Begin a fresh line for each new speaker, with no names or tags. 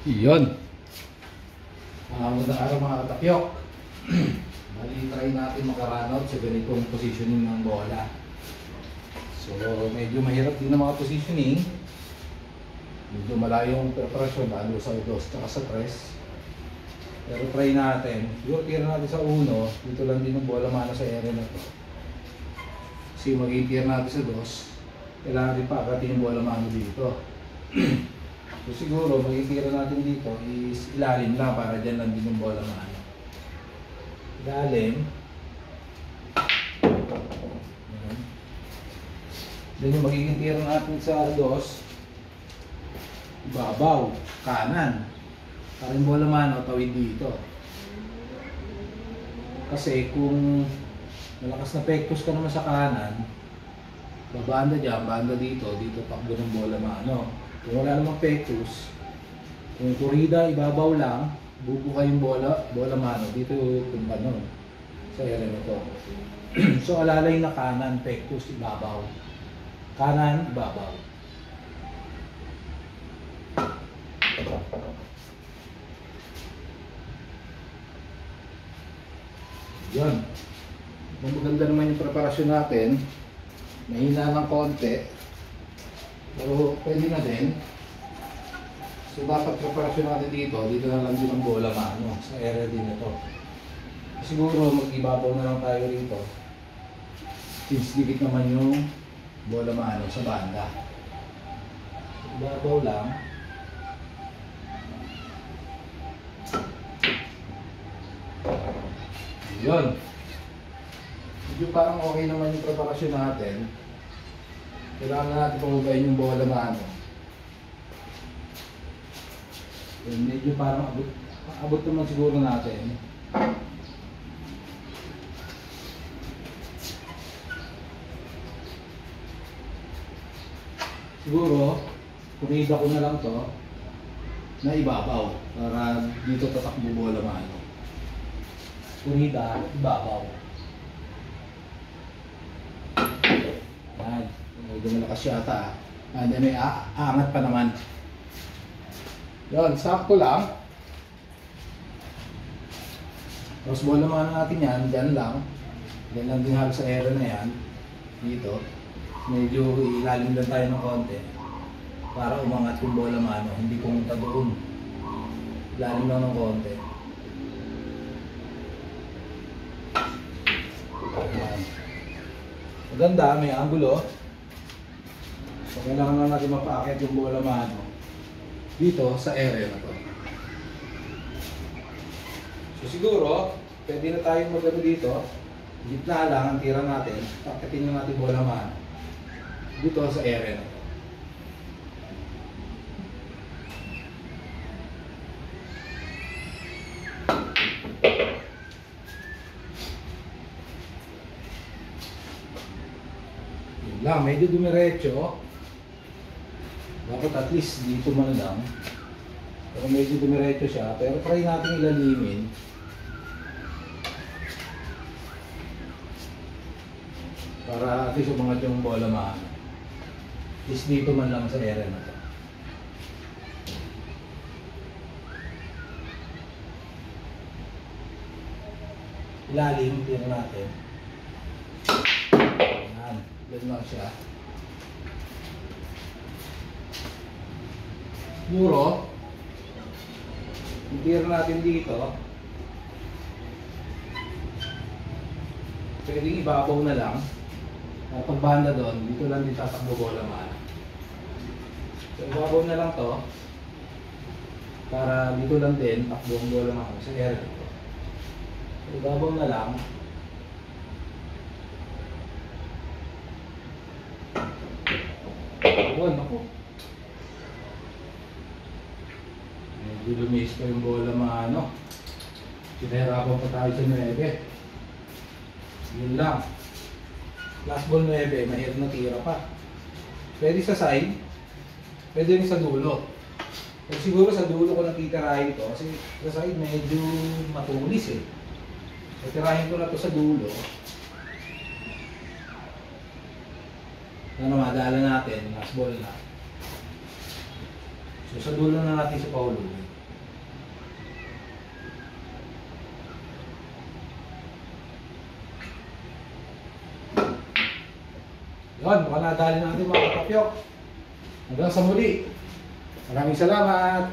Iyon. Magandang araw mga katapyok. Bali, try natin makarunout sa ganitong positioning ng bola. So, medyo mahirap din ang mga positioning. Medyo malayong preparasyon lalo sa dos at sa tres. Pero try natin. Siguro tira natin sa uno. Dito lang din ang bola mana sa area na to. Kasi mag-i-tira natin sa dos. Kailangan din pakatin yung bola mana dito. So siguro magkikira natin dito is ilalim lang para dyan lang din yung bola maano. Ilalim. Then yung magiging tira natin sa dos, ibabaw, kanan. Para yung bola maano tawid dito. Kasi kung malakas na pektos ka naman sa kanan, babanda dyan, banda dito, dito takbo ng bola maano. Kung wala namang pektos, kung kurida, ibabaw lang, bubuka yung bola mano, dito yung panon, sa area na to. So alalay na kanan, pektos, ibabaw. Kanan, ibabaw. Yan. Kung maganda naman yung preparasyon natin, mahina ng konti, pero pwede na din. So dapat preparasyon natin dito na lang din ang bola mano sa area din ito. Siguro mag-ibabaw na lang tayo rito. Since dikit naman yung bola mano sa banda. Ibabaw lang. Yun. Medyo parang okay naman yung preparasyon natin. Kailangan natin pumugayin yung bola mano. Medyo parang abot naman siguro natin. Siguro, kunida ko na lang to na ibabaw para dito tatakbo bola mano. Kunida, ibabaw. Yan. Medyo malakas yata. Then may aangat pa naman. Yun, sakto lang. Tapos bola mano natin yan, dyan lang. Dyan lang din halos sa area na yan. Dito. Medyo ilalim lang tayo ng konti. Para umangat yung bola mano. Hindi pumunta doon. Ilalim lang ng konti. Ayan. Maganda, may angulo. So kailangan lang natin mapaakyat yung bola mano dito sa area na to. So siguro, pwede na tayong magano dito. Gitna lang ang tira natin. Paakyatin lang natin bola mano dito sa area na to. Yun lang, medyo dumiretso. Dapat at least dito man lang. Pero medyo dumiretso siya. Pero try natin ilalimin. Para at least umangat yung bola mano. At least dito man lang sa area na to. Ilalim, tingnan natin. Ayan, doon lang siya. Siguro, i-tira natin dito. Pwedeng ibabaw na lang. Pag banda doon, dito lang din tatakbo bola mano. So ibabaw na lang to. Para dito lang din takbo ang bola mano sa area dito. So ibabaw na lang. Ayun, ako. Medyo lumis pa yung bola mano. Sinahirapan pa tayo sa 9. Yun lang. Last ball 9, mahirap na tira pa. Pwede sa side, pwede rin sa dulo. Pero siguro sa dulo ko natitirahin ito kasi sa side medyo matulis eh. So tirahin ko na ito sa dulo. Ano madala natin, last ball na. So sa dulo na natin sa Paulo. Yun, baka nadali natin mga katapyok. Hanggang sa muli. Maraming salamat.